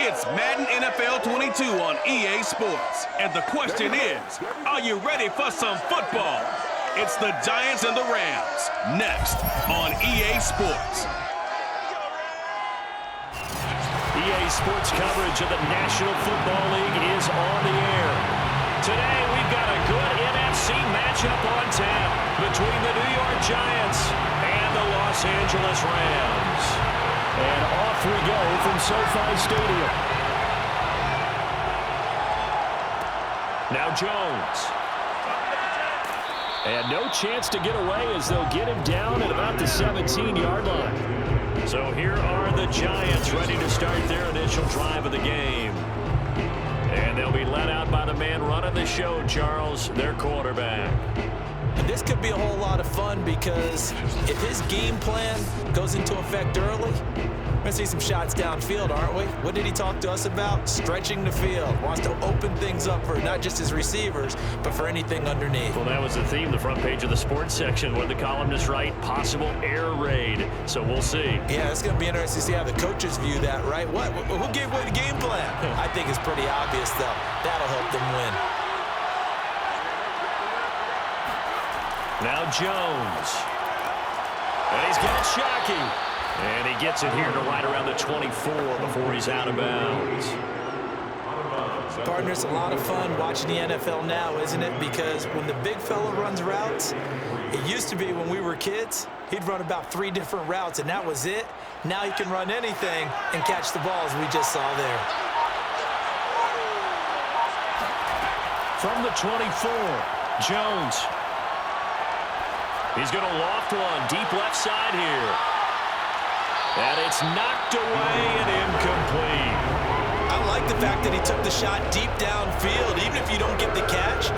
It's Madden NFL 22 on EA Sports. And the question is, are you ready for some football? It's the Giants and the Rams, next on EA Sports. EA Sports coverage of the National Football League is on the air. Today, we've got a good NFC matchup on tap between the New York Giants and the Los Angeles Rams. And off we go from SoFi Stadium. Now Jones. And no chance to get away as they'll get him down at about the 17-yard line. So here are the Giants ready to start their initial drive of the game. And they'll be led out by the man running the show, Charles, their quarterback. And this could be a whole lot of fun because if his game plan goes into effect early, we're going to see some shots downfield, aren't we? What did he talk to us about? Stretching the field. Wants to open things up for not just his receivers, but for anything underneath. Well, that was the theme, the front page of the sports section, where the columnists write possible air raid. So we'll see. Yeah, it's going to be interesting to see how the coaches view that, right? Who gave away the game plan? I think it's pretty obvious, though. That'll help them win. Now Jones. And he's got Shockey. And he gets it here to right around the 24 before he's out of bounds. Partner, it's a lot of fun watching the NFL now, isn't it? Because when the big fella runs routes, it used to be when we were kids, he'd run about 3 different routes, and that was it. Now he can run anything and catch the ball, as we just saw there. From the 24, Jones. He's going to loft one deep left side here. And it's knocked away and incomplete. I like the fact that he took the shot deep downfield. Even if you don't get the catch,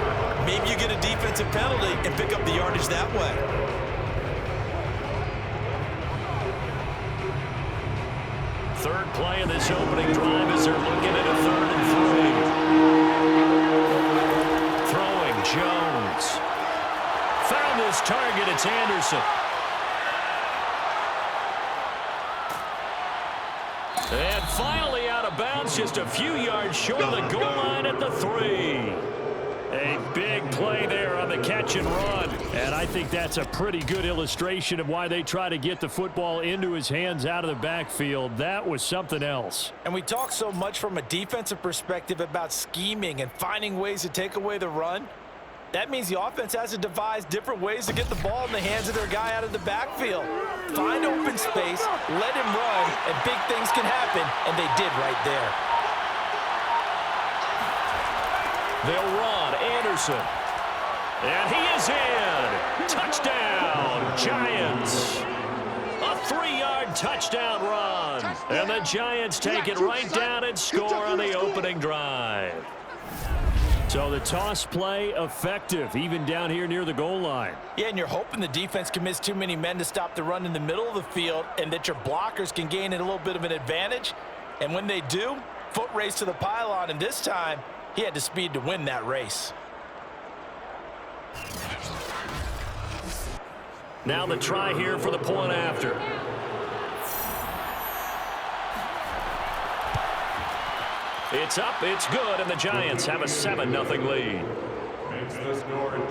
maybe you get a defensive penalty and pick up the yardage that way. Third play of this opening drive as they're looking at a 3rd and 3. Throwing Jones. Found his target. It's Anderson. And finally out of bounds, just a few yards short of the goal line at the 3. A big play there on the catch and run. And I think that's a pretty good illustration of why they try to get the football into his hands out of the backfield. That was something else. And we talk so much from a defensive perspective about scheming and finding ways to take away the run. That means the offense has to devise different ways to get the ball in the hands of their guy out of the backfield. Find open space, let him run, and big things can happen, and they did right there. They'll run. Anderson. And he is in. Touchdown, Giants. A 3-yard touchdown run. And the Giants take it right down and score on the opening drive. So the toss play effective, even down here near the goal line. Yeah, and you're hoping the defense can miss too many men to stop the run in the middle of the field and that your blockers can gain a little bit of an advantage. And when they do, foot race to the pylon, and this time he had the speed to win that race. Now the try here for the point after. It's up, it's good, and the Giants have a 7-0 lead.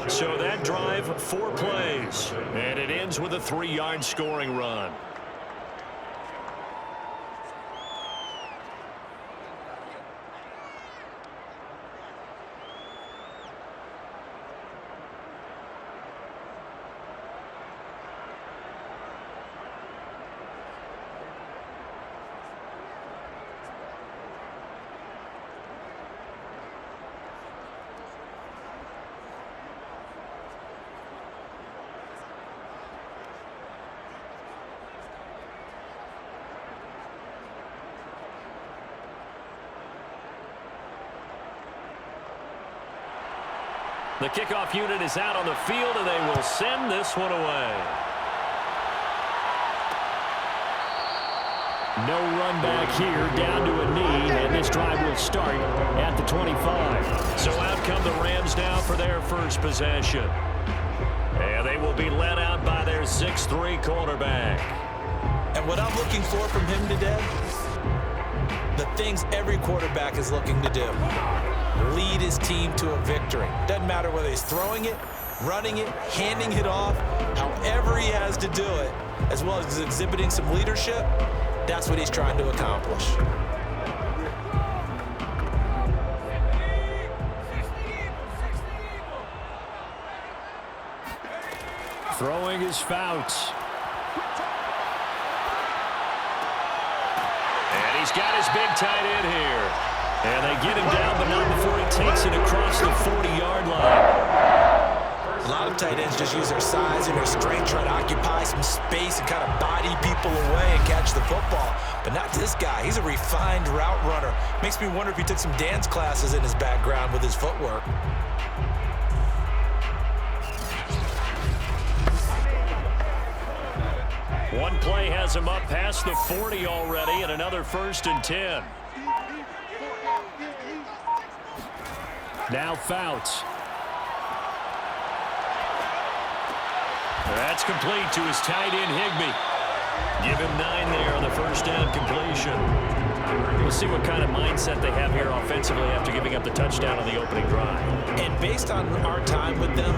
So that drive, 4 plays, and it ends with a 3-yard scoring run. The kickoff unit is out on the field, and they will send this one away. No run back here, down to a knee, and this drive will start at the 25. So out come the Rams now for their first possession. And they will be led out by their 6'3" quarterback. And what I'm looking for from him today, The things every quarterback is looking to do. Lead his team to a victory. Doesn't matter whether he's throwing it, running it, handing it off, however he has to do it, as well as exhibiting some leadership, that's what he's trying to accomplish. Throwing is Fouts. And he's got his big tight end here. And they get him down, but not before he takes it across the 40-yard line. A lot of tight ends just use their size and their strength, try to occupy some space and kind of body people away and catch the football. But not this guy. He's a refined route runner. Makes me wonder if he took some dance classes in his background with his footwork. One play has him up past the 40 already, and another 1st and 10. Now Fouts. That's complete to his tight end, Higbee. Give him 9 there on the first down completion. We'll see what kind of mindset they have here offensively after giving up the touchdown on the opening drive. And based on our time with them,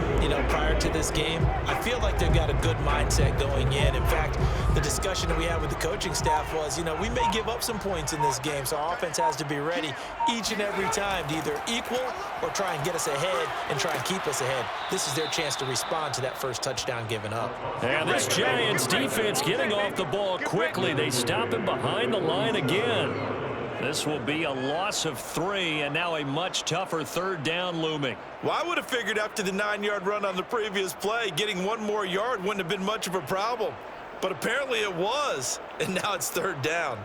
prior to this game, I feel like they've got a good mindset going in. In fact, the discussion that we had with the coaching staff was, we may give up some points in this game, so our offense has to be ready each and every time to either equal or try and get us ahead and try and keep us ahead. This is their chance to respond to that first touchdown given up. And this Giants defense getting off the ball quickly. They stop him behind the line again. This will be a loss of 3, and now a much tougher 3rd down looming. Well, I would have figured after the 9-yard run on the previous play, getting 1 more yard wouldn't have been much of a problem. But apparently it was, and now it's 3rd down.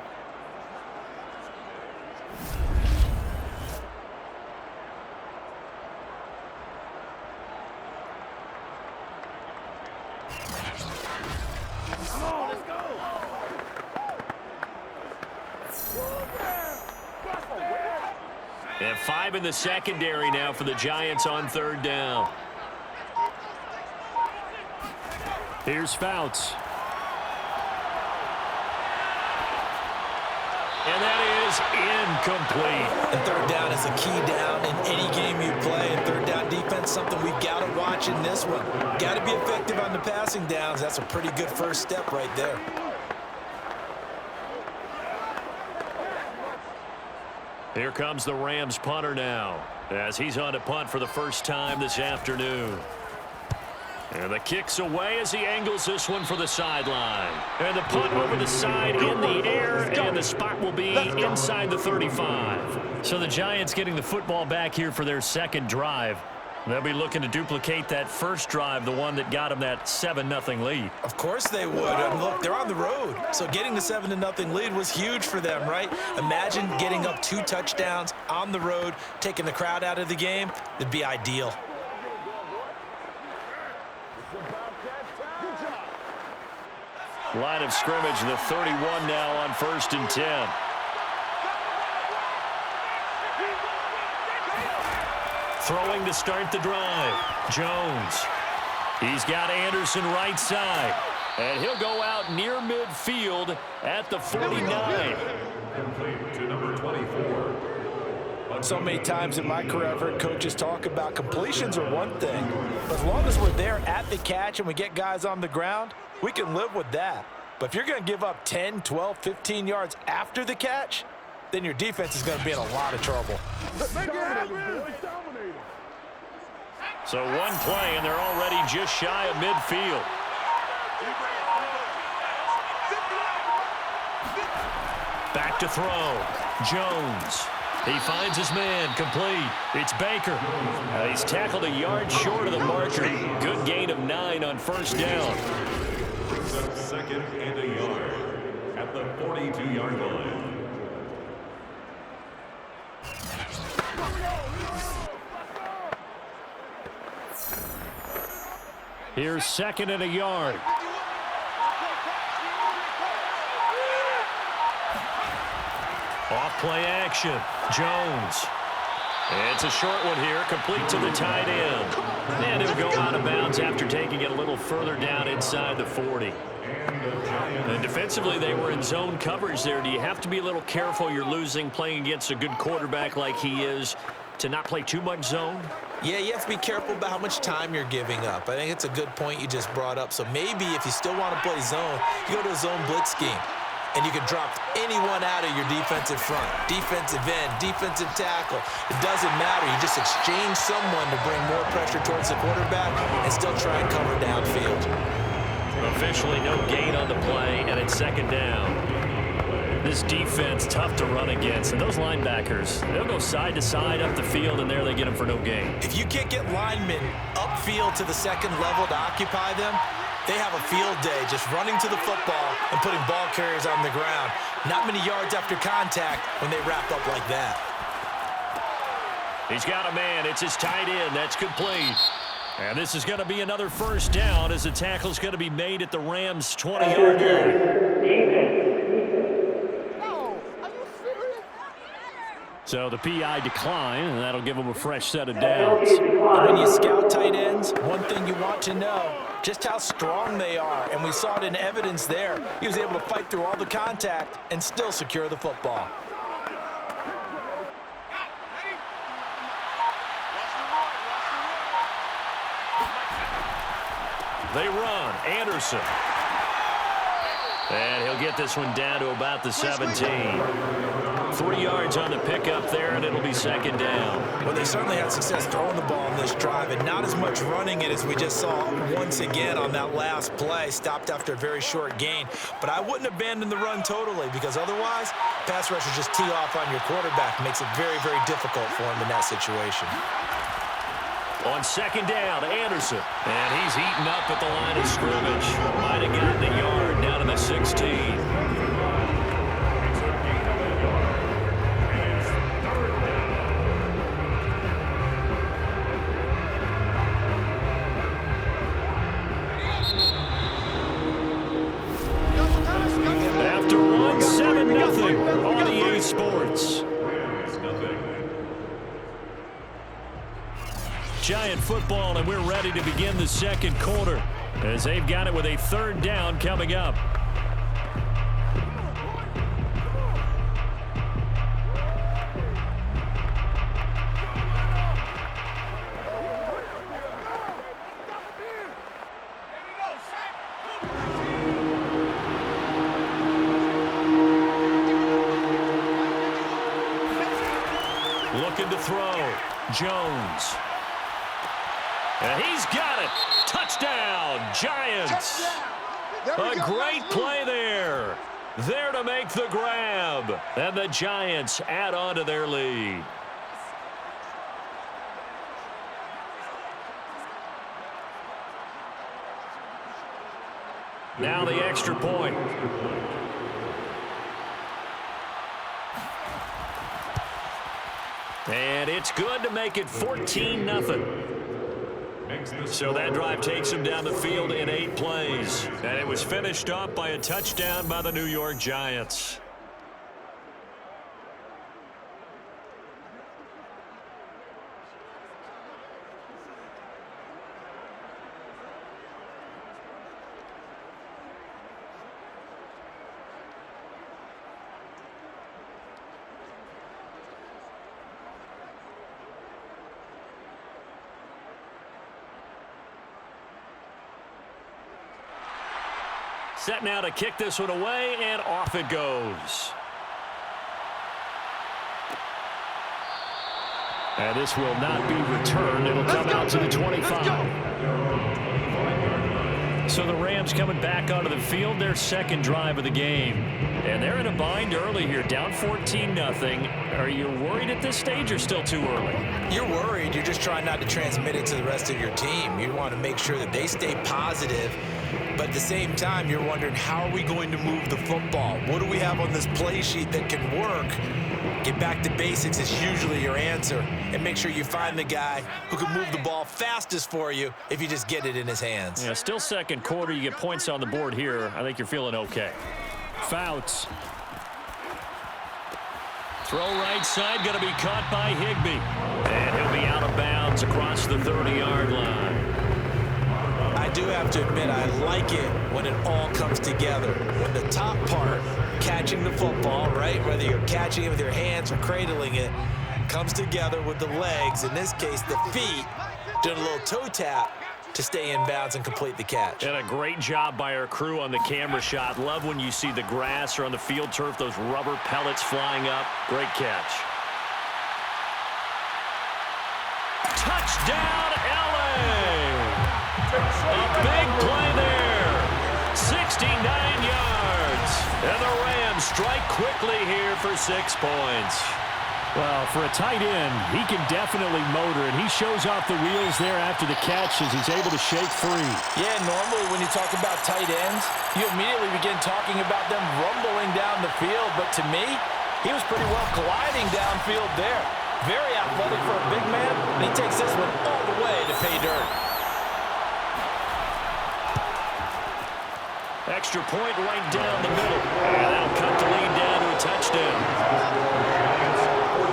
And 5 in the secondary now for the Giants on 3rd down. Here's Fouts. And that is incomplete. And 3rd down is a key down in any game you play. And 3rd down defense, something we've got to watch in this one. Got to be effective on the passing downs. That's a pretty good first step right there. Here comes the Rams punter now, as he's on to punt for the first time this afternoon. And the kick's away as he angles this one for the sideline. And the punt over the side in the air, and the spot will be inside the 35. So the Giants getting the football back here for their 2nd drive. They'll be looking to duplicate that first drive, the one that got them that 7-0 lead. Of course they would. And look, they're on the road. So getting the 7-0 lead was huge for them, right? Imagine getting up 2 touchdowns on the road, taking the crowd out of the game. It'd be ideal. Line of scrimmage, the 31 now on 1st and 10. Throwing to start the drive. Jones. He's got Anderson right side. And he'll go out near midfield at the 49. Complete to number 24. So many times in my career I've heard coaches talk about completions are one thing. But as long as we're there at the catch and we get guys on the ground, we can live with that. But if you're going to give up 10, 12, 15 yards after the catch, then your defense is going to be in a lot of trouble. So one play, and they're already just shy of midfield. Back to throw. Jones. He finds his man, complete. It's Baker. He's tackled a yard short of the marker. Good gain of 9 on 1st down. Brings up 2nd and a yard at the 42-yard line. Here's 2nd and a yard. Off play action. Jones. It's a short one here, complete to the tight end. And he'll go out of bounds after taking it a little further down inside the 40. And And defensively, they were in zone coverage there. Do you have to be a little careful you're losing playing against a good quarterback like he is to not play too much zone? Yeah, you have to be careful about how much time you're giving up. I think it's a good point you just brought up. So maybe if you still want to play zone, you go to a zone blitz scheme. And you can drop anyone out of your defensive front, defensive end, defensive tackle. It doesn't matter. You just exchange someone to bring more pressure towards the quarterback and still try and cover downfield. Officially no gain on the play, and it's second down. This defense tough to run against, and those linebackers, they'll go side to side up the field, and there they get them for no gain. If you can't get linemen upfield to the second level to occupy them, they have a field day just running to the football and putting ball carriers on the ground. Not many yards after contact when they wrap up like that. He's got a man. It's his tight end. That's complete. And this is going to be another first down as the tackle is going to be made at the Rams' 20-yard line. So the PI decline, and that'll give them a fresh set of downs. And when you scout tight ends, one thing you want to know, just how strong they are. And we saw it in evidence there. He was able to fight through all the contact and still secure the football. They run. Anderson. And he'll get this one down to about the 17. 3 yards on the pickup there, and it'll be second down. Well, they certainly had success throwing the ball in this drive, and not as much running it as we just saw once again on that last play. Stopped after a very short gain. But I wouldn't abandon the run totally, because otherwise, pass rushers just tee off on your quarterback. Makes it very, very difficult for him in that situation. On second down, Anderson. And he's eaten up at the line of scrimmage. Might have gotten a yard down to the 16. After one, 7-0 on EA Sports. Giant football, and we're ready to begin the second quarter as they've got it with a third down coming up. Looking to throw. Jones. And he's got it. Touchdown, Giants. A great play there. There to make the grab. And the Giants add on to their lead. Now the extra point. And it's good to make it 14-0. So that drive takes him down the field in 8 plays. And it was finished off by a touchdown by the New York Giants. Set now to kick this one away, and off it goes. And this will not be returned. It'll come out to the 25. So the Rams coming back onto the field, their second drive of the game. And they're in a bind early here, down 14-0. Are you worried at this stage or still too early? You're worried. You're just trying not to transmit it to the rest of your team. You want to make sure that they stay positive. But at the same time, you're wondering, how are we going to move the football? What do we have on this play sheet that can work? Get back to basics is usually your answer. And make sure you find the guy who can move the ball fastest for you if you just get it in his hands. Yeah, still second quarter. You get points on the board here. I think you're feeling okay. Fouts. Throw right side, going to be caught by Higbee. And he'll be out of bounds across the 30-yard line. I I do have to admit, I like it when it all comes together. When the top part, catching the football, right, whether you're catching it with your hands or cradling it, comes together with the legs, in this case the feet, doing a little toe tap to stay in bounds and complete the catch. And a great job by our crew on the camera shot. Love when you see the grass or on the field turf, those rubber pellets flying up. Great catch. Touchdown, LA! A big play there. 69 yards. And the Rams strike quickly here for 6 points. Well, for a tight end, he can definitely motor, and he shows off the wheels there after the catch as he's able to shake free. Yeah, normally when you talk about tight ends, you immediately begin talking about them rumbling down the field. But to me, he was pretty well gliding downfield there. Very athletic for a big man, and he takes this one all the way to pay dirt. Extra point right down the middle. And that'll cut the lead down to a touchdown.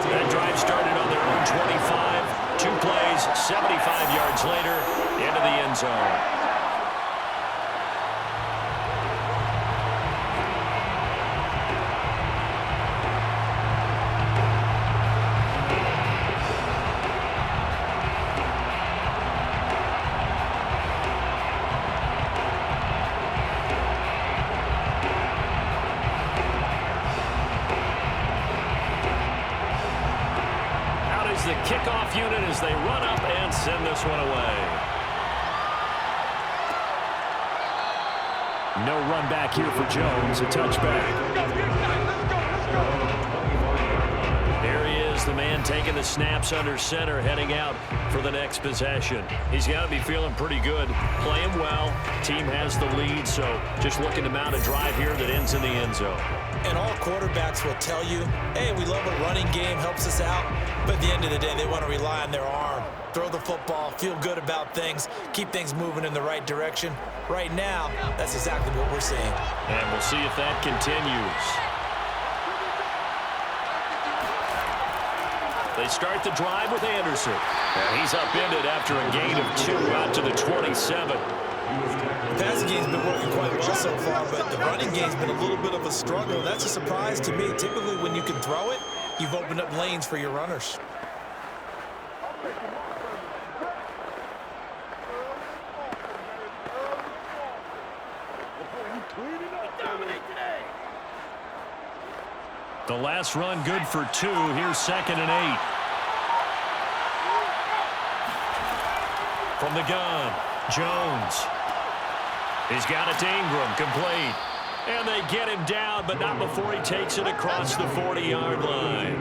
That drive started on their own 25. 2 plays, 75 yards later, into the end zone. The kickoff unit as they run up and send this one away. No run back here for Jones, a touchback. Here he is, the man taking the snaps under center, heading out for the next possession. He's got to be feeling pretty good, playing well. Team has the lead, so just looking to mount a drive here that ends in the end zone. And all quarterbacks will tell you, hey, we love a running game, helps us out. But at the end of the day, they want to rely on their arm. Throw the football, feel good about things, keep things moving in the right direction. Right now, that's exactly what we're seeing. And we'll see if that continues. They start the drive with Anderson. And he's upended after a gain of 2 out to the 27. The passing game's been working quite well so far, but the running game's been a little bit of a struggle. That's a surprise to me. Typically, when you can throw it, you've opened up lanes for your runners. The last run good for 2. Here's 2nd and 8. From the gun, Jones. He's got it to Ingram, complete. And they get him down, but not before he takes it across the 40-yard line.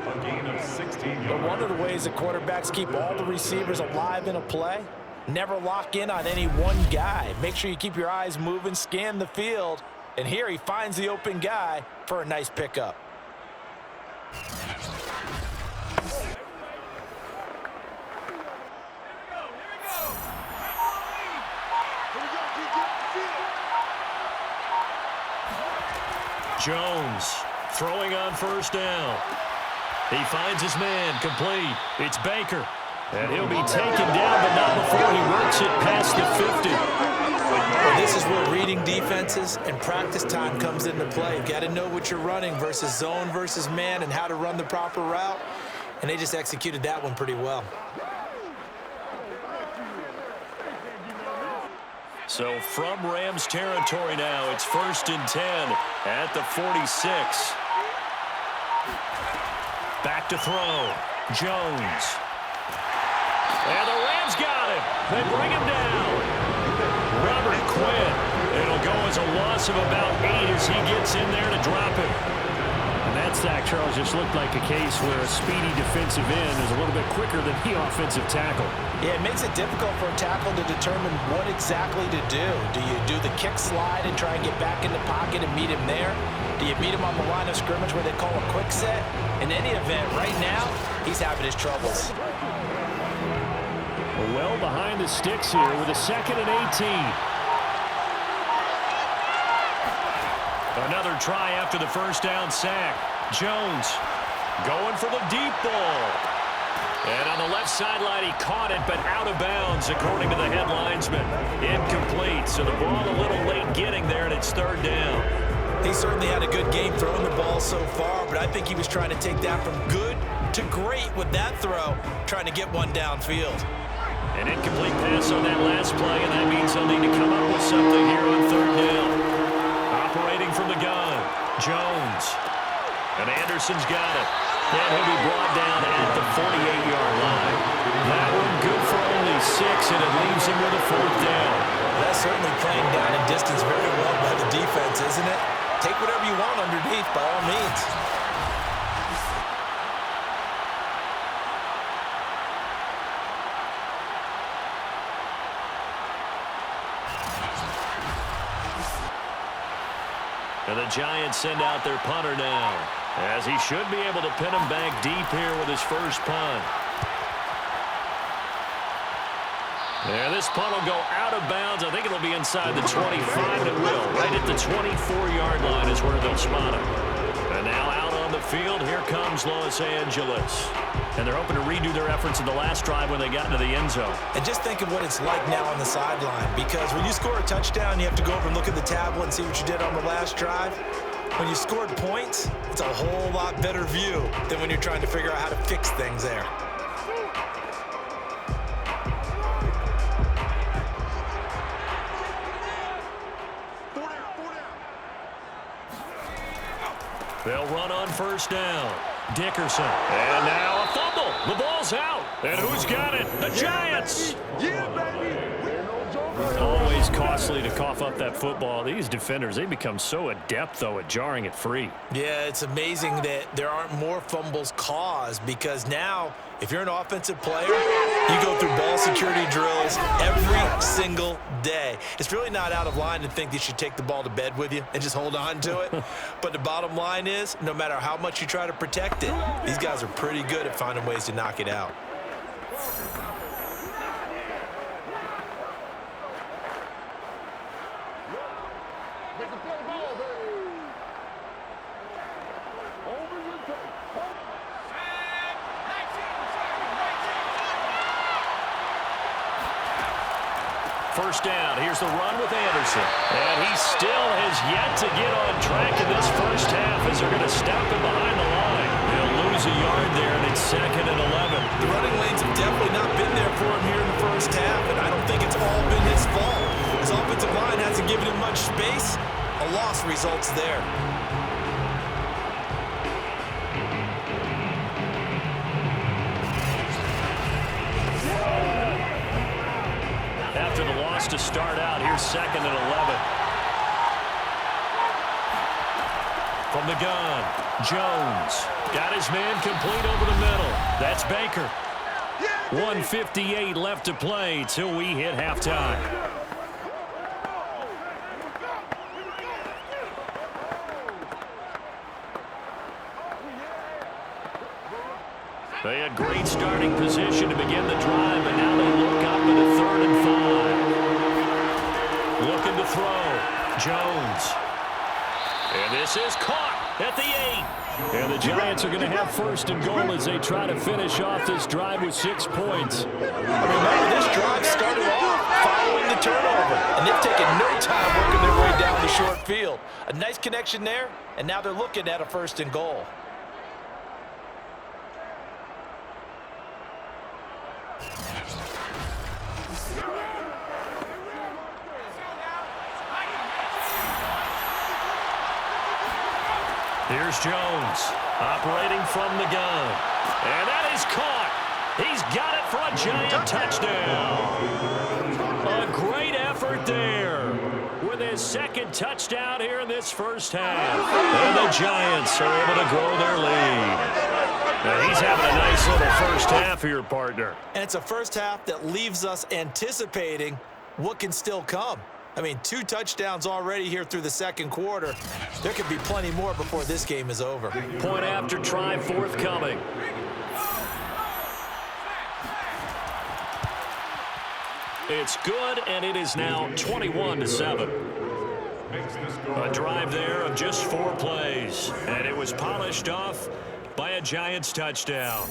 A gain of 16 yards. But one of the ways that quarterbacks keep all the receivers alive in a play, never lock in on any one guy. Make sure you keep your eyes moving, scan the field. And here he finds the open guy for a nice pickup. Jones throwing on first down. He finds his man, complete. It's Baker. And he'll be taken down, but not before he works it past the 50. Well, this is where reading defenses and practice time comes into play. You've got to know what you're running versus zone versus man and how to run the proper route. And they just executed that one pretty well. So from Rams territory now, it's 1st and 10 at the 46. Back to throw. Jones. And the Rams got him. They bring him down. Robert Quinn. It'll go as a loss of about 8 as he gets in there to drop him. And that sack, Charles, just looked like a case where a speedy defensive end is a little bit quicker than the offensive tackle. Yeah, it makes it difficult for a tackle to determine what exactly to do. Do you do the kick slide and try and get back in the pocket and meet him there? Do you meet him on the line of scrimmage where they call a quick set? In any event, right now, he's having his troubles. Well behind the sticks here with a 2nd and 18. Another try after the first down sack. Jones going for the deep ball. And on the left sideline, he caught it, but out of bounds, according to the head linesman. Incomplete, so the ball a little late getting there, and it's third down. He certainly had a good game throwing the ball so far, but I think he was trying to take that from good to great with that throw, trying to get one downfield. An incomplete pass on that last play, and that means they'll need to come up with something here on third down. Operating from the gun, Jones. And Anderson's got it. And he'll be brought down at the 48-yard line. That one good for only 6, and it leaves him with a fourth down. That's certainly playing down in distance very well by the defense, isn't it? Take whatever you want underneath, by all means. And the Giants send out their punter now, as he should be able to pin him back deep here with his first punt. And this punt will go out of bounds. I think it'll be inside the 25, and it will. Right at the 24-yard line is where they'll spot him. And now out on the field, here comes Los Angeles. And they're hoping to redo their efforts in the last drive when they got into the end zone. And just think of what it's like now on the sideline, because when you score a touchdown, you have to go over and look at the tablet and see what you did on the last drive. When you scored points, it's a whole lot better view than when you're trying to figure out how to fix things there. They'll run on first down. Dickerson. And now a fumble. The ball's out. And who's got it? The Giants. Always costly to cough up that football. These defenders, they become so adept, though, at jarring it free. Yeah, it's amazing that there aren't more fumbles caused, because now, if you're an offensive player, you go through ball security drills every single day. It's really not out of line to think that you should take the ball to bed with you and just hold on to it. But the bottom line is, no matter how much you try to protect it, these guys are pretty good at finding ways to knock it out. First down. Here's the run with Anderson. And he still has yet to get on track in this first half as they're going to stop him behind the line. They'll lose a yard there, and it's 2nd and 11. The running lanes have definitely not been there for him here in the first half, and I don't think it's all been his fault. His offensive line hasn't given him much space. A loss results there. After the loss to start out, here's 2nd and 11. From the gun, Jones got his man complete over the middle. That's Baker. 1:58 left to play till we hit halftime. They had great starting position to begin the drive, and now they look up at a 3rd and 5. Looking to throw. Jones. And this is caught at the 8. And the Giants are going to have 1st and goal as they try to finish off this drive with 6 points. Remember, this drive started off following the turnover, and they've taken no time working their way down the short field. A nice connection there, and now they're looking at a 1st and goal. Here's Jones, operating from the gun. And that is caught. He's got it for a Giant touchdown. A great effort there with his 2nd touchdown here in this first half. And the Giants are able to grow their lead. Now he's having a nice little first half here, partner. And it's a first half that leaves us anticipating what can still come. I mean, 2 touchdowns already here through the 2nd quarter. There could be plenty more before this game is over. Point after try forthcoming. It's good, and it is now 21-7. A drive there of just 4 plays, and it was polished off by a Giants touchdown.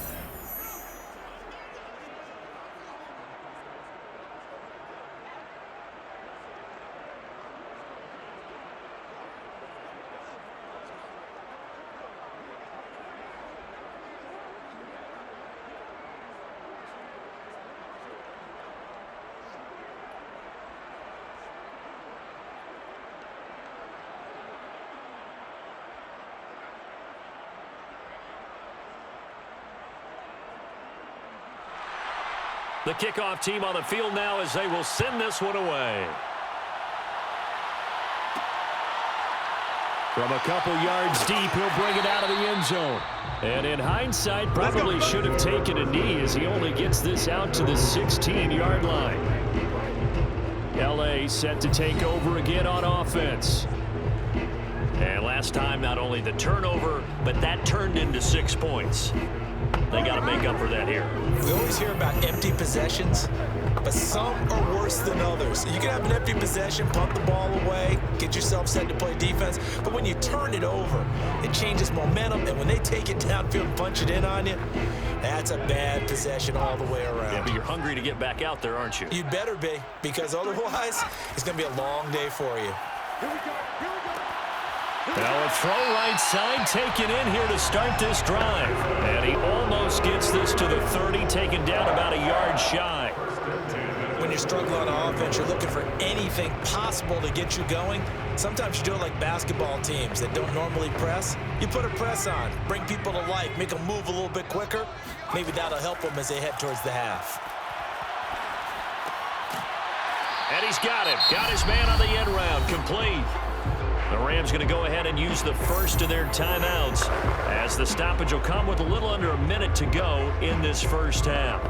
The kickoff team on the field now as they will send this one away. From a couple yards deep, he'll bring it out of the end zone. And in hindsight, probably should have taken a knee as he only gets this out to the 16-yard line. L.A. set to take over again on offense. And last time, not only the turnover, but that turned into 6 points. They got to make up for that here. We always hear about empty possessions, but some are worse than others. You can have an empty possession, pump the ball away, get yourself set to play defense, but when you turn it over, it changes momentum, and when they take it downfield and punch it in on you, that's a bad possession all the way around. Yeah, but you're hungry to get back out there, aren't you? You'd better be, because otherwise, it's going to be a long day for you. Now a throw right side taken in here to start this drive. And he almost gets this to the 30, taken down about a yard shy. When you're struggling on offense, you're looking for anything possible to get you going. Sometimes you do it like basketball teams that don't normally press. You put a press on, bring people to life, make them move a little bit quicker. Maybe that'll help them as they head towards the half. And he's got him. Got his man on the end round. Complete. The Rams going to go ahead and use the first of their timeouts as the stoppage will come with a little under a minute to go in this first half.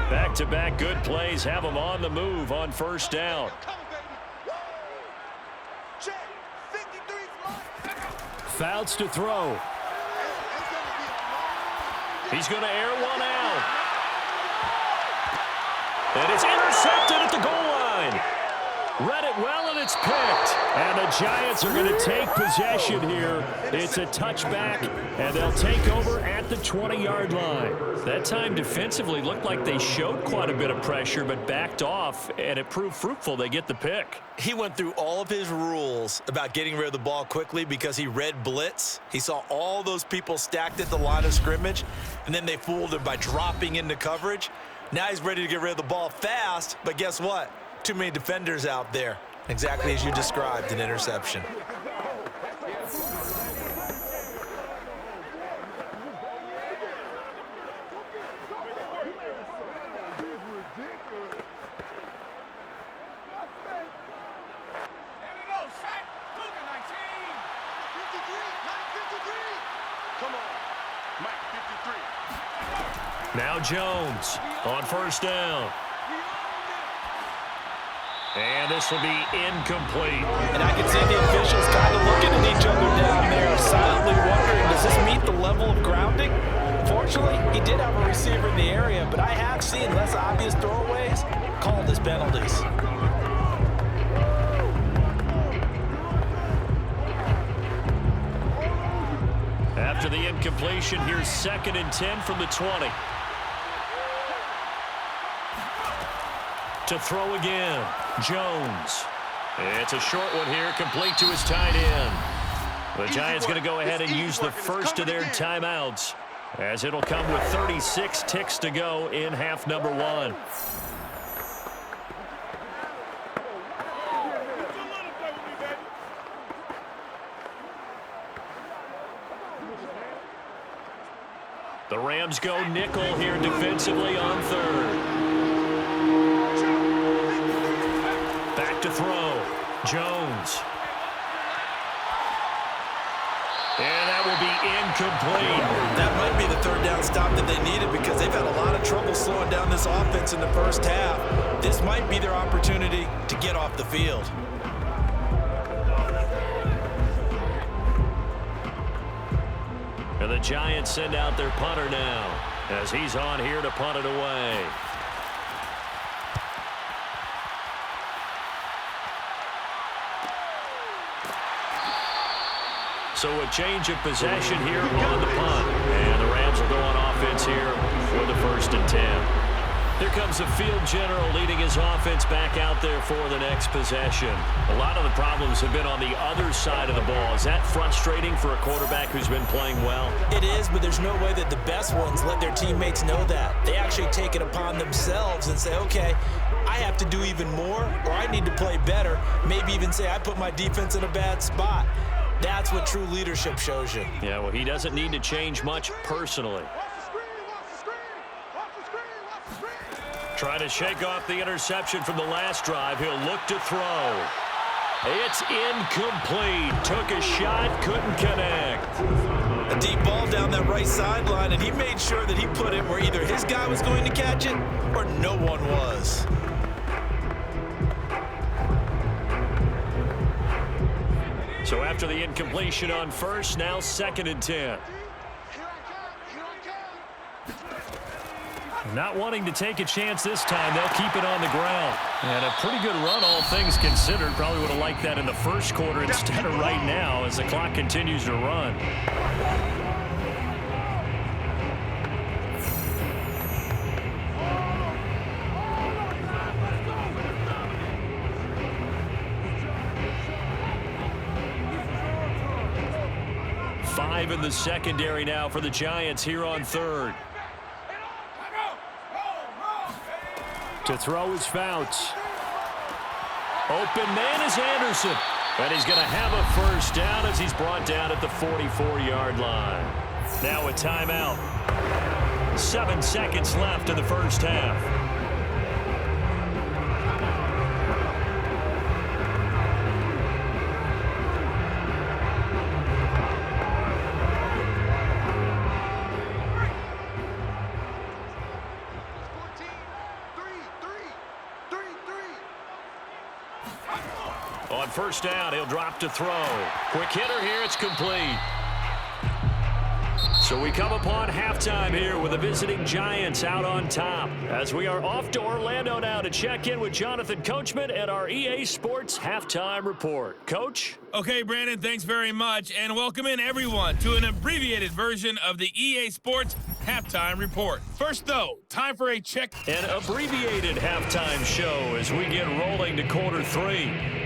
Back-to-back good plays have them on the move on first down. Fouts to throw. He's going to air one out. And it's intercepted at the goal line. Read it well, and it's picked. And the Giants are going to take possession here. It's a touchback, and they'll take over at the 20-yard line. That time defensively looked like they showed quite a bit of pressure, but backed off, and it proved fruitful. They get the pick. He went through all of his rules about getting rid of the ball quickly because he read blitz. He saw all those people stacked at the line of scrimmage, and then they fooled him by dropping into coverage. Now he's ready to get rid of the ball fast, but guess what? Too many defenders out there. Exactly as you described, an interception. Now Jones on first down. And this will be incomplete. And I can see the officials kind of looking at each other down there, silently wondering, does this meet the level of grounding? Fortunately, he did have a receiver in the area, but I have seen less obvious throwaways called as penalties. After the incompletion, here's 2nd and 10 from the 20. To throw again, Jones. It's a short one here, complete to his tight end. The Giants going to go ahead and use the first of their timeouts, as it'll come with 36 ticks to go in half number 1. The Rams go nickel here defensively on 3rd. Back to throw. Jones. And that will be incomplete. That might be the 3rd down stop that they needed because they've had a lot of trouble slowing down this offense in the first half. This might be their opportunity to get off the field. And the Giants send out their punter now as he's on here to punt it away. So a change of possession here on the punt. And the Rams will go on offense here for the 1st and 10. Here comes the field general leading his offense back out there for the next possession. A lot of the problems have been on the other side of the ball. Is that frustrating for a quarterback who's been playing well? It is, but there's no way that the best ones let their teammates know that. They actually take it upon themselves and say, okay, I have to do even more, or I need to play better. Maybe even say I put my defense in a bad spot. That's what true leadership shows you. Yeah, well, he doesn't need to change much personally. Trying to shake off the interception from the last drive. He'll look to throw. It's incomplete. Took a shot, couldn't connect. A deep ball down that right sideline, and he made sure that he put it where either his guy was going to catch it or no one was. So after the incompletion on first, now 2nd and 10. Not wanting to take a chance this time, they'll keep it on the ground. And a pretty good run, all things considered. Probably would have liked that in the first quarter instead of right now as the clock continues to run. Five in the secondary now for the Giants here on 3rd. To throw is Fouts. Open man is Anderson. And he's going to have a first down as he's brought down at the 44-yard line. Now a timeout. 7 seconds left in the first half. On first down, he'll drop to throw. Quick hitter here, it's complete. So we come upon halftime here with the visiting Giants out on top. As we are off to Orlando now to check in with Jonathan Coachman at our EA Sports Halftime Report. Coach? Okay, Brandon, thanks very much, and welcome in everyone to an abbreviated version of the EA Sports Halftime Report. First, though, time for a check. An abbreviated halftime show as we get rolling to quarter 3.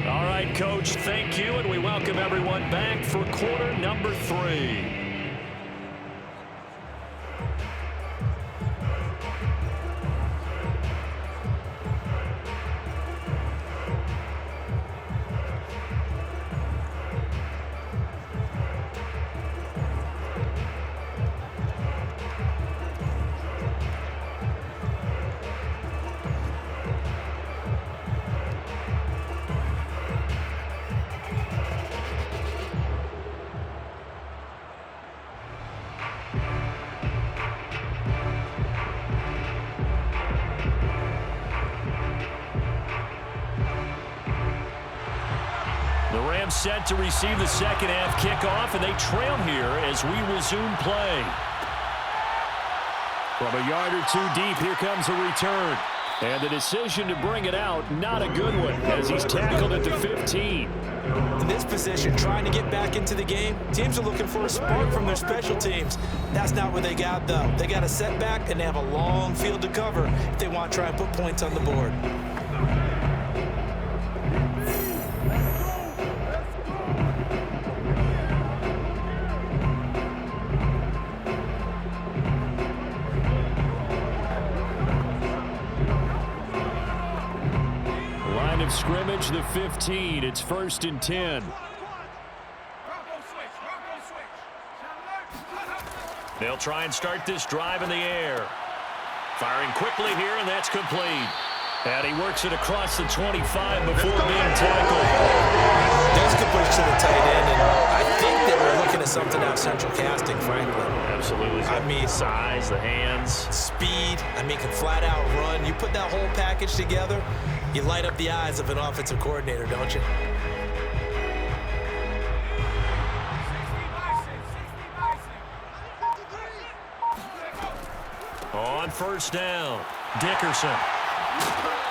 All right, Coach, thank you, and we welcome everyone back for quarter number 3. Set to receive the second half kickoff, and they trail here as we resume play. From a yard or two deep, here comes a return. And the decision to bring it out, not a good one, as he's tackled at the 15. In this position, trying to get back into the game, teams are looking for a spark from their special teams. That's not what they got, though. They got a setback, and they have a long field to cover if they want to try and put points on the board. Scrimmage, the 15. It's 1st and 10. They'll try and start this drive in the air. Firing quickly here, and that's complete. And he works it across the 25 before being tackled. There's a good push to the tight end, and I think that we're looking at something out of central casting, frankly. Absolutely. I mean, size, the hands. Speed, can flat out run. You put that whole package together, you light up the eyes of an offensive coordinator, don't you? On first down, Dickerson.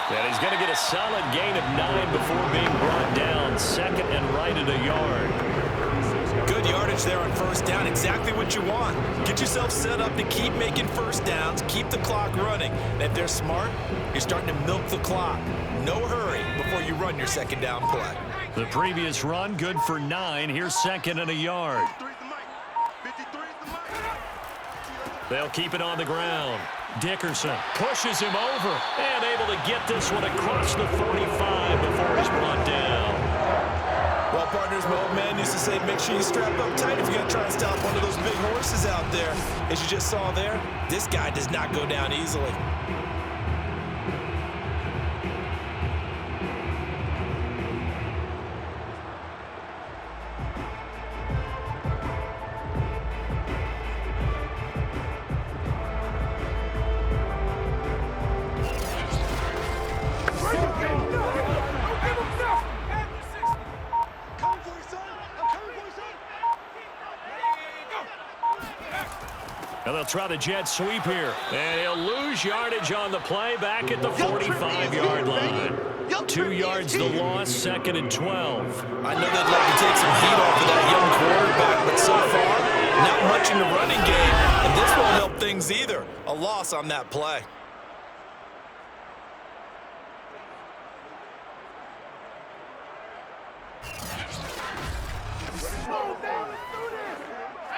And he's going to get a solid gain of 9 before being brought down. 2nd and right at a yard. Good yardage advantage there on first down. Exactly what you want. Get yourself set up to keep making first downs, keep the clock running. And if they're smart, you're starting to milk the clock. No hurry before you run your second down play. The previous run, good for 9. Here's second and a yard. They'll keep it on the ground. Dickerson pushes him over and able to get this one across the 45 before he's brought down. Well, partners, my old man used to say, make sure you strap up tight if you're going to try and stop one of those big horses out there. As you just saw there, this guy does not go down easily. And they'll try the jet sweep here. And he'll lose yardage on the play back at the 45-yard line. 2 yards the loss, second and 12. I know they'd like to take some heat off of that young quarterback, but so far, not much in the running game. And this won't help things either. A loss on that play.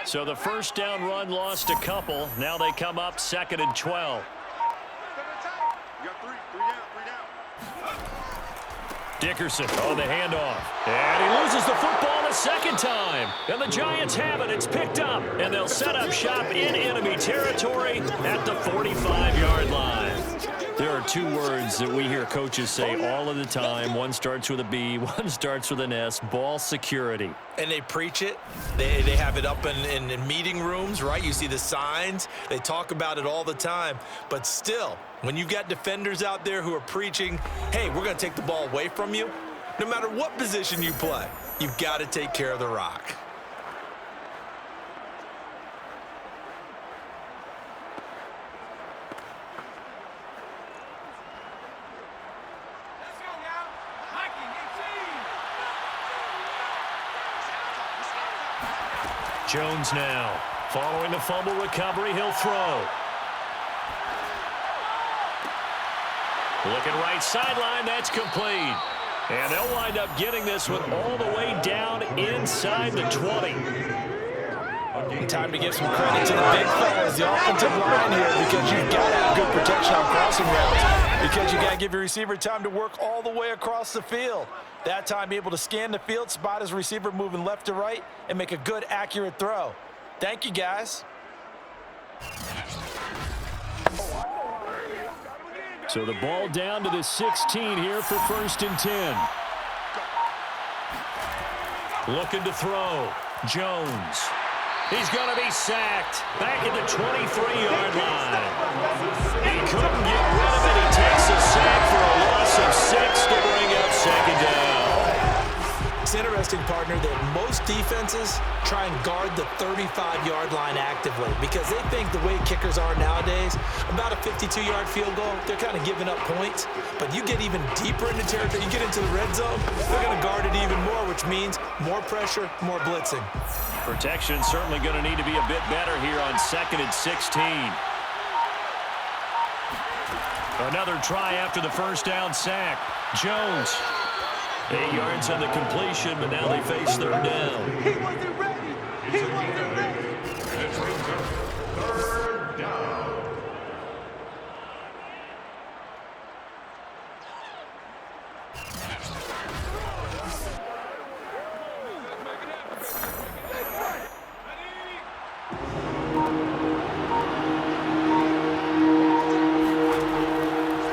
So the first down run lost a couple. Now they come up second and 12. Dickerson on the handoff. And he loses the football a second time. And the Giants have it. It's picked up. And they'll set up shop in enemy territory at the 45-yard line. There are 2 words that we hear coaches say all of the time. One starts with a B, one starts with an S, ball security. And they preach it. They have it up in meeting rooms, right? You see the signs. They talk about it all the time. But still, when you've got defenders out there who are preaching, hey, we're going to take the ball away from you, no matter what position you play, you've got to take care of the rock. Jones now. Following the fumble recovery, he'll throw. Looking right sideline, that's complete. And they'll wind up getting this one all the way down inside the 20. Time to give some credit to the big fellas, the offensive line here, because you've got to have good protection on crossing routes, because you got to give your receiver time to work all the way across the field. That time, be able to scan the field, spot his receiver moving left to right, and make a good, accurate throw. Thank you, guys. So the ball down to the 16 here for first and 10. Looking to throw. Jones. He's going to be sacked back at the 23-yard line. He couldn't get rid of it. He takes a sack for a loss of 6 to bring up second down. It's interesting, partner, that most defenses try and guard the 35-yard line actively because they think the way kickers are nowadays, about a 52-yard field goal, they're kind of giving up points. But you get even deeper into territory, you get into the red zone, they're going to guard it even more, which means more pressure, more blitzing. Protection certainly going to need to be a bit better here on second and 16. Another try after the first down sack. Jones. 8 yards on the completion, but now they face third down. He wasn't ready. He wasn't ready. Third down.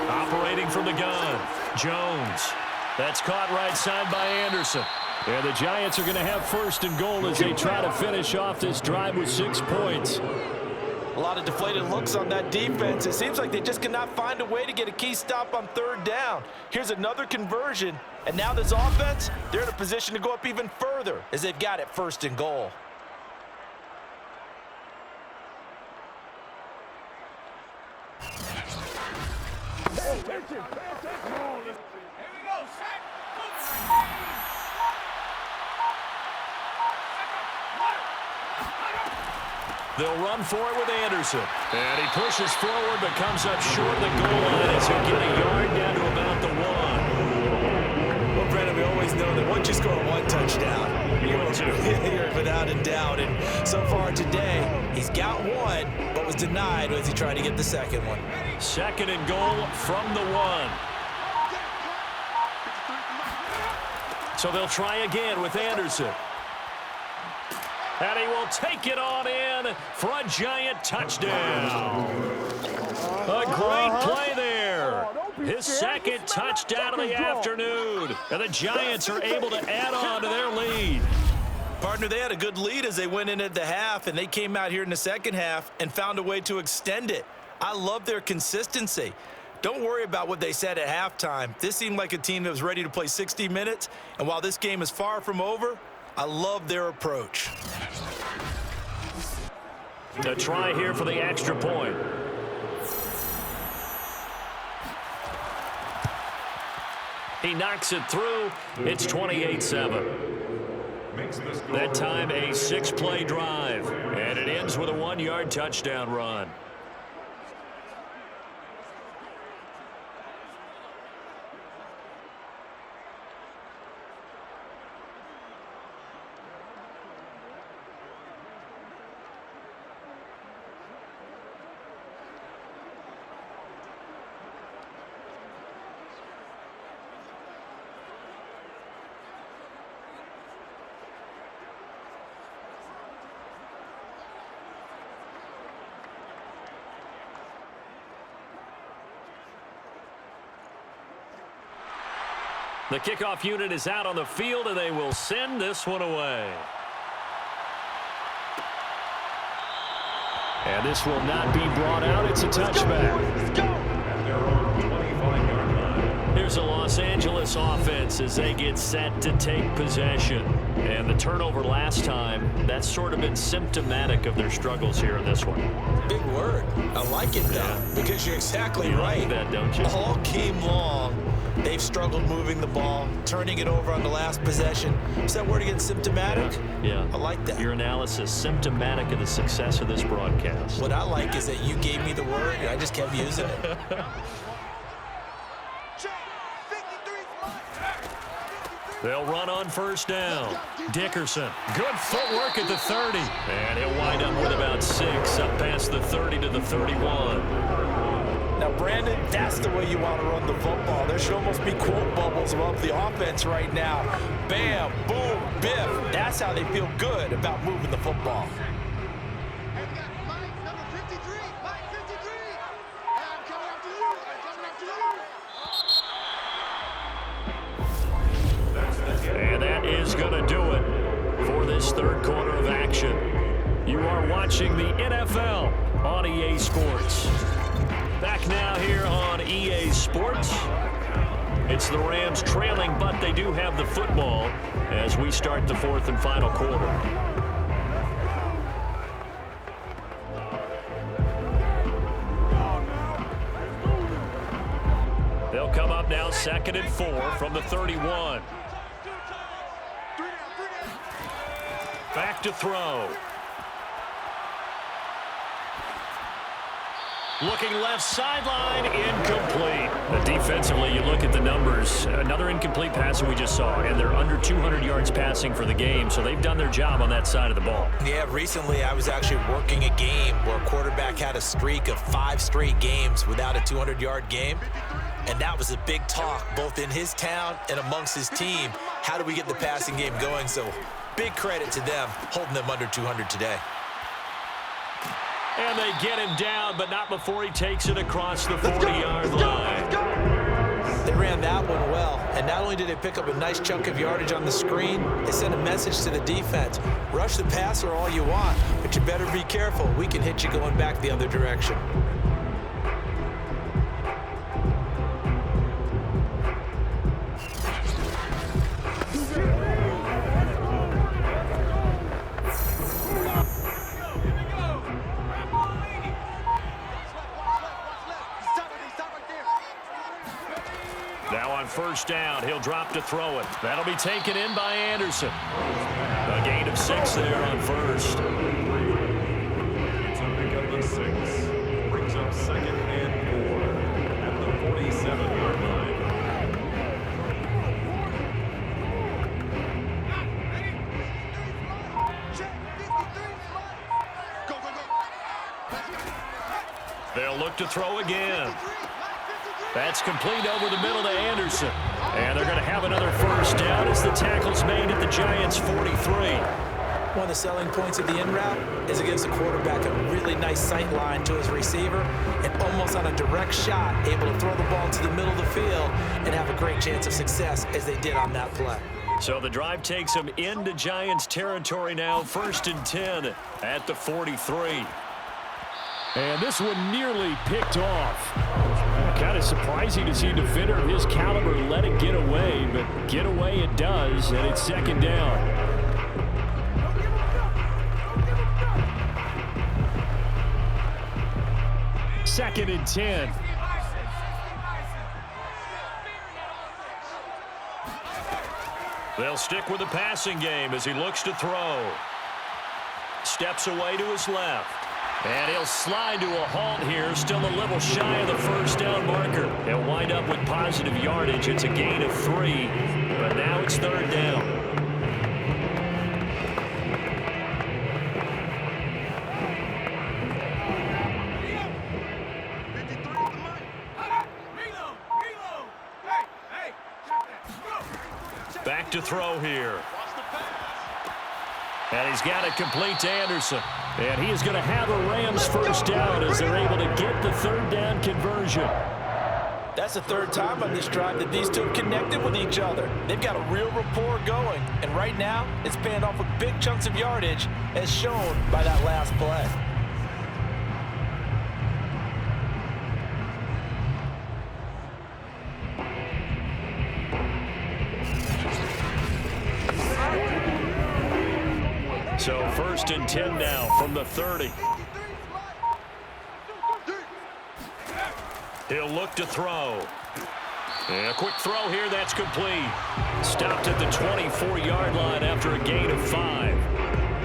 Operating from the gun, Jones. That's caught right side by Anderson. And the Giants are going to have first and goal as they try to finish off this drive with 6 points. A lot of deflated looks on that defense. It seems like they just cannot find a way to get a key stop on third down. Here's another conversion. And now this offense, they're in a position to go up even further as they've got it first and goal. They'll run for it with Anderson. And he pushes forward but comes up short of the goal line as he'll get a yard down to about the 1. Well, Brandon, we always know that once you score one touchdown, you're without a doubt. And so far today, he's got one, but was denied as he tried to get the second one. 2nd and goal from the 1. So they'll try again with Anderson. And he will take it on in for a Giant touchdown. A great play there. His 2nd touchdown of the afternoon. And the Giants are able to add on to their lead. Partner, they had a good lead as they went in at the half, and they came out here in the second half and found a way to extend it. I love their consistency. Don't worry about what they said at halftime. This seemed like a team that was ready to play 60 minutes, and while this game is far from over, I love their approach. The try here for the extra point. He knocks it through. It's 28-7. That time a 6-play drive, and it ends with a 1-yard touchdown run. The kickoff unit is out on the field, and they will send this one away. And this will not be brought out. It's a touchback. Here's a Los Angeles offense as they get set to take possession. And the turnover last time, that's sort of been symptomatic of their struggles here in this one. Big word. I like it, though, because you're exactly right. Like that, don't you? All game long, they've struggled moving the ball, turning it over on the last possession. Is that word again, symptomatic? Yeah. I like that. Your analysis, symptomatic of the success of this broadcast. What I like is that you gave me the word, and I just kept using it. They'll run on first down. Dickerson, good footwork at the 30. And he'll wind up with about 6 up past the 30 to the 31. Now, Brandon, that's the way you want to run the football. There should almost be quote bubbles above the offense right now. Bam, boom, biff. That's how they feel good about moving the football. And that is going to do it for this third quarter of action. You are watching the NFL on EA Sports. Back now here on EA Sports. It's the Rams trailing, but they do have the football as we start the fourth and final quarter. They'll come up now 2nd and 4 from the 31. Back to throw. Looking left sideline, incomplete. But defensively, you look at the numbers. Another incomplete pass that we just saw, and they're under 200 yards passing for the game, so they've done their job on that side of the ball. Yeah, recently I was actually working a game where a quarterback had a streak of 5 straight games without a 200-yard game. And that was a big talk, both in his town and amongst his team. How do we get the passing game going? So big credit to them, holding them under 200 today. And they get him down, but not before he takes it across the 40-yard line. They ran that one well, and not only did they pick up a nice chunk of yardage on the screen, they sent a message to the defense. Rush the passer all you want, but you better be careful. We can hit you going back the other direction. Now on first down, he'll drop to throw it. That'll be taken in by Anderson. A gain of 6 there on first. They'll look to throw again. That's complete over the middle to Anderson. And they're going to have another first down as the tackle's made at the Giants' 43. One of the selling points of the in route is it gives the quarterback a really nice sight line to his receiver and almost on a direct shot able to throw the ball to the middle of the field and have a great chance of success as they did on that play. So the drive takes them into Giants territory now, 1st and 10 at the 43. And this one nearly picked off. Kind of surprising to see a defender of his caliber let it get away, but get away it does, and it's 2nd down. 2nd and 10. They'll stick with the passing game as he looks to throw. Steps away to his left. And he'll slide to a halt here, still a little shy of the first down marker. He'll wind up with positive yardage. It's a gain of 3, but now it's 3rd down. Back to throw here. And he's got it complete to Anderson. And he is going to have a Rams first down as they're able to get the 3rd down conversion. That's the 3rd time on this drive that these two have connected with each other. They've got a real rapport going. And right now, it's paying off with big chunks of yardage as shown by that last play. So 1st and 10 now from the 30. He'll look to throw. And a quick throw here, that's complete. Stopped at the 24-yard line after a gain of 5.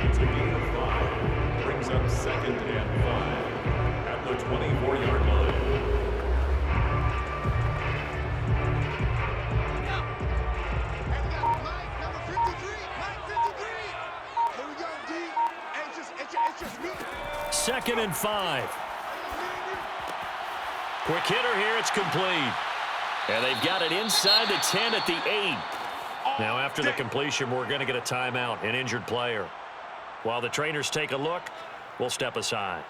It's a gain of 5. Brings up 2nd and 5 at the 24-yard line. Second and 5. Quick hitter here, it's complete. And they've got it inside the 10 at the 8. Now after the completion, we're going to get a timeout, an injured player. While the trainers take a look, we'll step aside.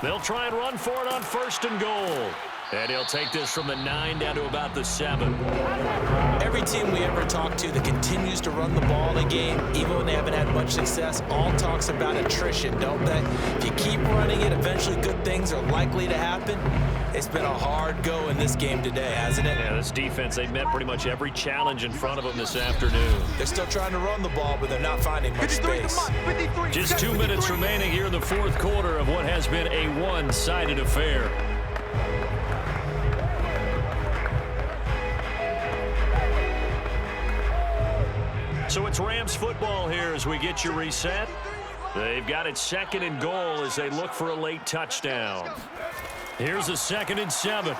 They'll try and run for it on 1st and goal. And he'll take this from the 9 down to about the 7. Every team we ever talk to that continues to run the ball in a game, even when they haven't had much success, all talks about attrition, don't they? If you keep running it, eventually good things are likely to happen. It's been a hard go in this game today, hasn't it? Yeah, this defense, they've met pretty much every challenge in front of them this afternoon. They're still trying to run the ball, but they're not finding much space. Just 2 minutes remaining here in the 4th quarter of what has been a one-sided affair. So it's Rams football here as we get you reset. They've got it 2nd and goal as they look for a late touchdown. Here's a 2nd and 7. And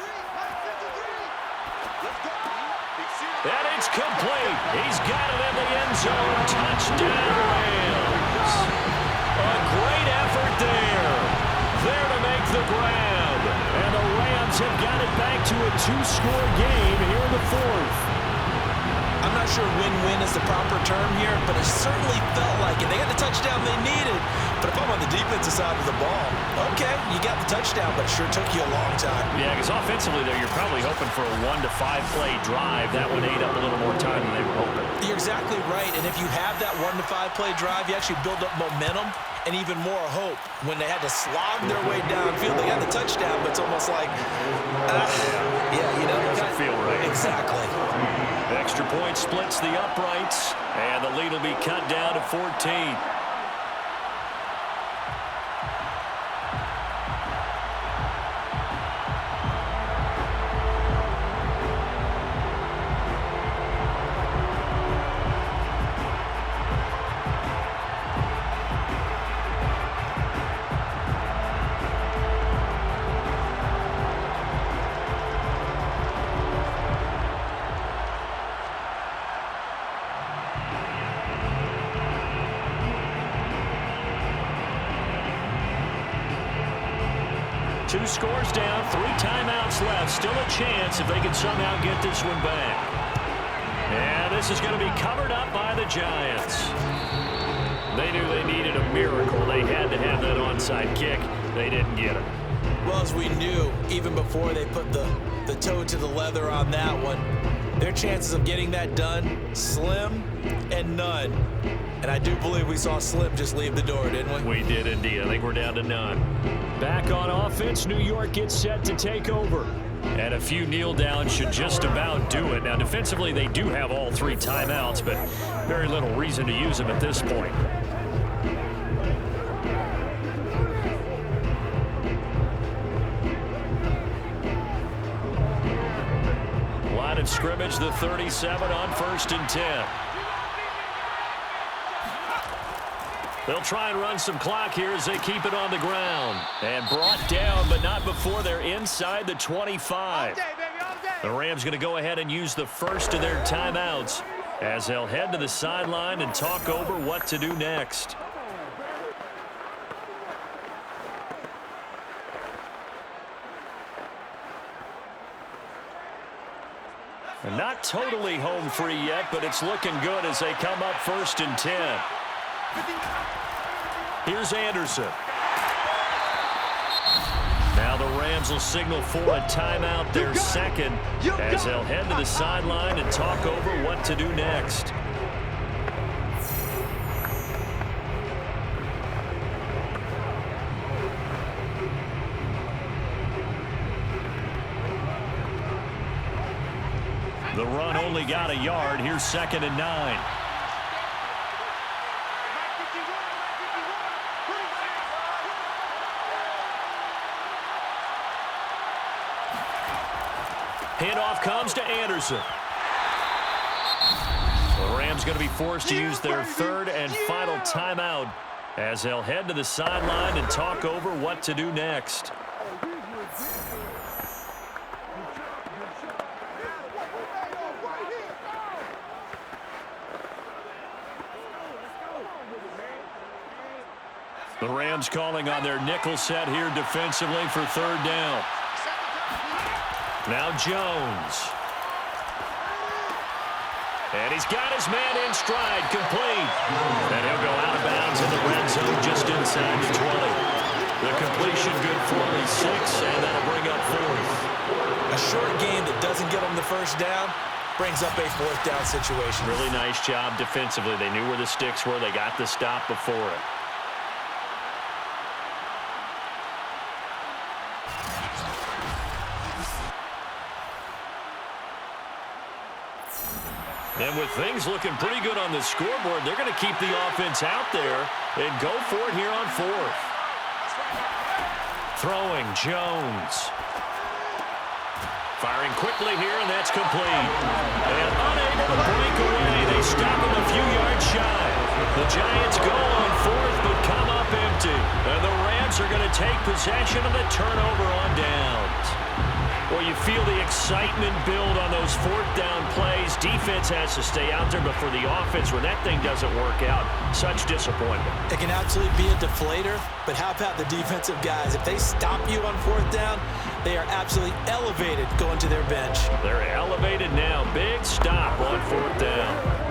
it's complete. He's got it in the end zone. Touchdown, Rams. A great effort there. There to make the grab. And the Rams have got it back to a 2-score game here in the 4th. I'm not sure win-win is the proper term here, but it certainly felt like it. They got the touchdown they needed, but if I'm on the defensive side of the ball, okay, you got the touchdown, but it sure took you a long time. Yeah, because offensively there, you're probably hoping for a 1 to 5 play drive. That one ate up a little more time than they were hoping. You're exactly right, and if you have that 1 to 5 play drive, you actually build up momentum, and even more hope when they had to slog their way downfield. They got the touchdown, but it's almost like, yeah, you know. Doesn't feel right. Exactly. Extra point splits the uprights, and the lead will be cut down to 14. Two scores down, 3 timeouts left. Still a chance if they can somehow get this one back. And this is going to be covered up by the Giants. They knew they needed a miracle. They had to have that onside kick. They didn't get it. Well, as we knew, even before they put the toe to the leather on that one, their chances of getting that done, slim and none. And I do believe we saw Slim just leave the door, didn't we? We did indeed. I think we're down to none. Back on offense, New York gets set to take over. And a few kneel downs should just about do it. Now, defensively, they do have all 3 timeouts, but very little reason to use them at this point. Line of scrimmage, the 37 on 1st and 10. They'll try and run some clock here as they keep it on the ground. And brought down, but not before they're inside the 25. The Rams going to go ahead and use the first of their timeouts as they'll head to the sideline and talk over what to do next. And not totally home free yet, but it's looking good as they come up 1st and 10. Here's Anderson. Now the Rams will signal for a timeout, their second, as they'll head to the sideline and talk over what to do next. The run only got a yard. Here's 2nd and 9. Handoff comes to Anderson. The Rams going to be forced to use their 3rd and final timeout as they'll head to the sideline and talk over what to do next. The Rams calling on their nickel set here defensively for 3rd down. Now Jones. And he's got his man in stride, complete. And he'll go out of bounds in the red zone just inside the 20. The completion good for only 6, and that'll bring up 4th. A short game that doesn't get them the first down brings up a 4th down situation. Really nice job defensively. They knew where the sticks were. They got the stop before it. And with things looking pretty good on the scoreboard, they're going to keep the offense out there and go for it here on 4th. Throwing, Jones. Firing quickly here, and that's complete. And unable to break away. They stop him a few yards shy. The Giants go on 4th, but come up empty. And the Rams are going to take possession of the turnover on downs. Well, you feel the excitement build on those 4th down plays. Defense has to stay out there, but for the offense, when that thing doesn't work out, such disappointment. It can absolutely be a deflator, but how about the defensive guys? If they stop you on 4th down, they are absolutely elevated going to their bench. They're elevated now. Big stop on 4th down.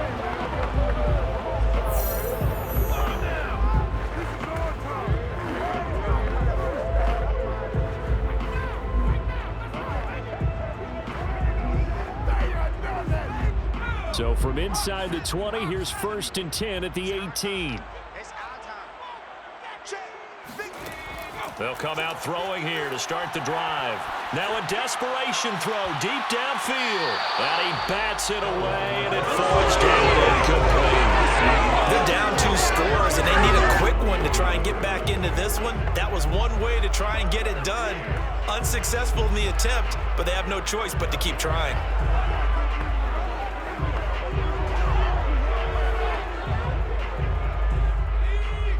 So from inside the 20, here's 1st and 10 at the 18. They'll come out throwing here to start the drive. Now a desperation throw deep downfield. And he bats it away, and it falls down incomplete. They're down 2 scores, and they need a quick one to try and get back into this one. That was one way to try and get it done. Unsuccessful in the attempt, but they have no choice but to keep trying.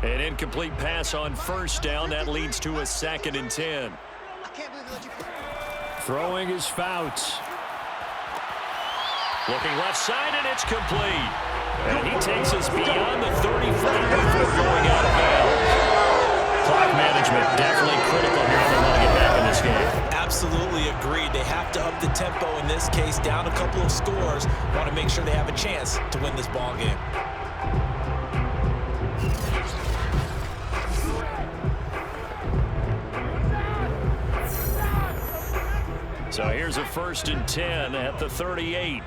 An incomplete pass on first down. That leads to a 2nd and 10. Throwing is Fouts. Looking left side, and it's complete. And he takes us beyond the 35 before going out of bounds. Clock management definitely critical here if they want to get back in this game. Absolutely agreed. They have to up the tempo in this case, down a couple of scores. Want to make sure they have a chance to win this ball game. So here's a 1st and 10 at the 38.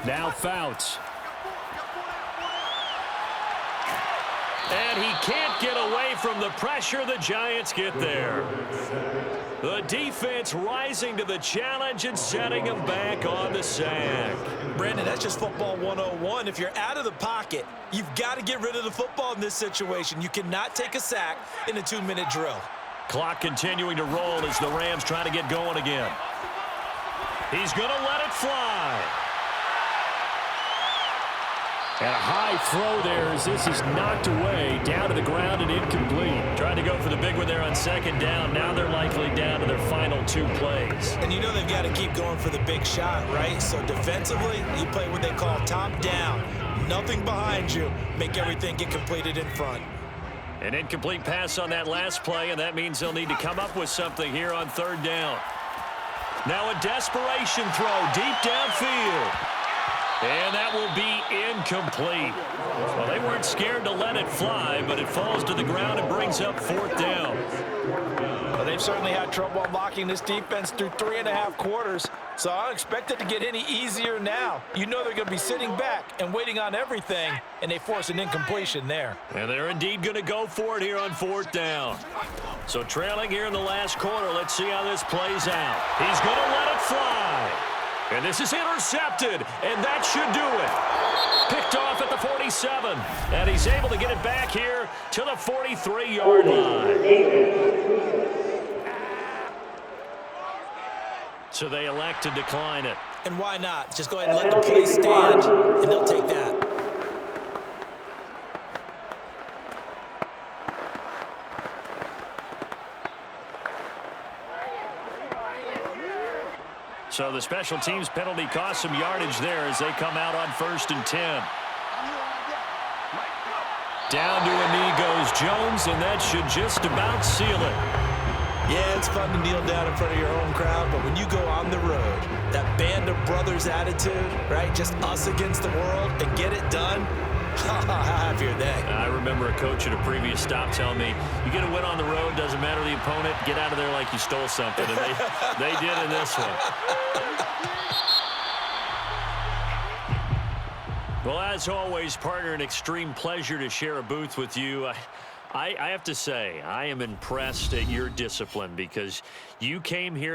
Now Fouts. And he can't get away from the pressure. The Giants get there. The defense rising to the challenge and setting him back on the sack. Brandon, that's just football 101. If you're out of the pocket, you've got to get rid of the football in this situation. You cannot take a sack in a 2-minute drill. Clock continuing to roll as the Rams try to get going again. He's going to let it fly. And a high throw there as this is knocked away, down to the ground and incomplete. Trying to go for the big one there on 2nd down. Now they're likely down to their final 2 plays. And you know they've got to keep going for the big shot, right? So defensively, you play what they call top down. Nothing behind you. Make everything get completed in front. An incomplete pass on that last play, and that means they'll need to come up with something here on 3rd down. Now a desperation throw deep downfield. And that will be incomplete. Well, they weren't scared to let it fly, but it falls to the ground and brings up 4th down. Well, they've certainly had trouble unlocking this defense through 3.5 quarters, so I don't expect it to get any easier now. You know they're going to be sitting back and waiting on everything, and they force an incompletion there. And they're indeed going to go for it here on 4th down. So trailing here in the last quarter, let's see how this plays out. He's going to let it fly. And this is intercepted, and that should do it. Picked off at the 47, and he's able to get it back here to the 43-yard line. So they elect to decline it. And why not? Just go ahead and let the play stand, and they'll take that. So the special teams penalty cost some yardage there as they come out on 1st and 10. Down to a knee goes Jones, and that should just about seal it. Yeah, it's fun to kneel down in front of your home crowd, but when you go on the road, that band of brothers attitude, right, just us against the world, and get it done, how happy are they? I remember a coach at a previous stop telling me, you get a win on the road, doesn't matter the opponent, get out of there like you stole something. And they did in this one. Well, as always, partner, an extreme pleasure to share a booth with you. I have to say, I am impressed at your discipline because you came here